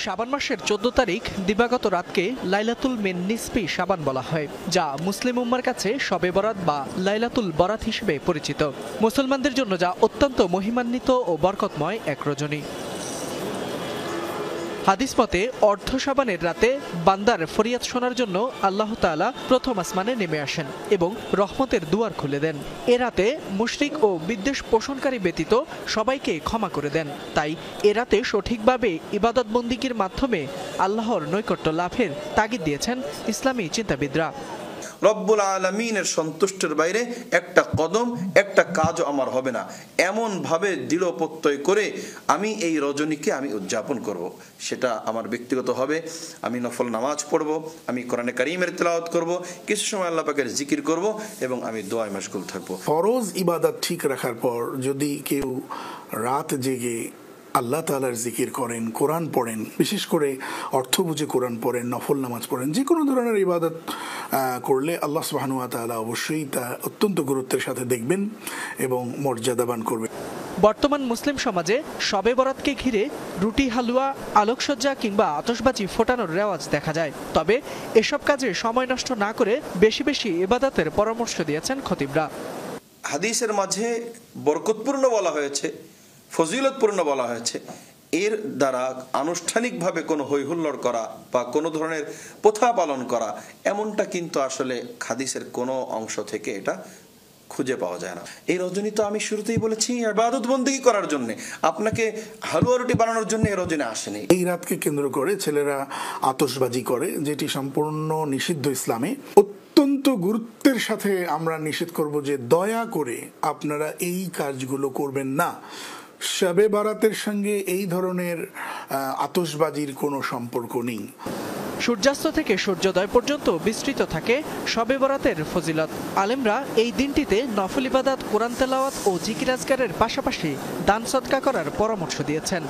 শাবান মাসের 14 তারিখ দিবাগত রাতকে লাইলাতুল মিন নিসফি শাবান বলা হয়, যা মুসলিম উম্মার কাছে শবে বরাত বা লাইলাতুল বরাত হিসেবে পরিচিত। মুসলমানদের জন্য যা অত্যন্ত মহিমান্বিত ও বরকতময় এক রজনী। হাদিস মতে অর্ধ শাবানের রাতে বান্দার ফরিয়াদ শোনার জন্য আল্লাহ তাআলা প্রথম আসমানে নেমে আসেন এবং রহমতের দুয়ার খুলে দেন। এ রাতে মুশরিক ও বিদ্বেষ পোষণকারী ব্যতীত সবাইকে ক্ষমা করে দেন। তাই এ রাতে সঠিকভাবে ইবাদত বন্দিগির মাধ্যমে আল্লাহর নৈকট্য লাভের তাগিদ দিয়েছেন ইসলামী চিন্তাবিদরা। রব্বুল আলামিনের সন্তুষ্টের বাইরে একটা কদম, একটা কাজও আমার হবে না, এমন ভাবে দৃঢ় প্রত্যয় করে আমি এই রজনীকে আমি উদযাপন করব। সেটা আমার ব্যক্তিগত হবে, আমি নফল নামাজ পড়ব, আমি কোরআনে কারীমের তেলাওয়াত করব, কিছু সময় আল্লাহ পাকের জিকির করব এবং আমি দোয়ায় মশগুল থাকব। ফরজ ইবাদত ঠিক রাখার পর যদি কেউ রাত জেগে আল্লাহ তাআলার জিকির করেন, কোরআন পড়েন, বিশেষ করে অর্থ বুঝে কোরআন পড়েন, নফল নামাজ পড়েন, যে কোনো ধরনের ইবাদত করলে আল্লাহ সুবহানাহু ওয়া তাআলা অবশ্যই তা অত্যন্ত গুরুত্বের সাথে দেখবেন এবং মর্যাদাবান করবেন। বর্তমান মুসলিম সমাজে শবে বরাতকে ঘিরে রুটি, হালুয়া, আলোকসজ্জা কিংবা আতশবাজি ফোটানোর রেওয়াজ দেখা যায়। তবে এসব কাজে সময় নষ্ট না করে বেশি বেশি ইবাদতের পরামর্শ দিয়েছেন খতিবরা। হাদিসের মাঝে বরকতপূর্ণ বলা হয়েছে, ফজিলতপূর্ণ বলা হয়েছে। এর দ্বারা আনুষ্ঠানিকভাবে কোনো হৈহুল্লোড় করা বা কোনো ধরনের প্রথা পালন করা, এমনটা কিন্তু আসলে হাদিসের কোনো অংশ থেকে এটা খুঁজে পাওয়া যায় না। এই রজনী তো আমি শুরুতেই বলেছি ইবাদত বন্দেগী করার জন্য, আপনাকে হালুয়া রুটি বানানোর জন্য এই রজনী আসেনি। এই রাতকে কেন্দ্র করে ছেলেরা আতশবাজি করে, যেটি সম্পূর্ণ নিষিদ্ধ ইসলামে। অত্যন্ত গুরুত্বের সাথে আমরা নিষেধ করব যে দয়া করে আপনারা এই কাজগুলো করবেন না। শবে বরাতের সঙ্গে এই ধরনের আতশবাজির কোনো সম্পর্ক নেই। সূর্যাস্ত থেকে সূর্যোদয় পর্যন্ত বিস্তৃত থাকে শবে বরাতের ফজিলত। আলেমরা এই দিনটিতে নফল ইবাদত, কোরআন তেলাওয়াত ও জিকির আজকারের পাশাপাশি দান সদকা করার পরামর্শ দিয়েছেন।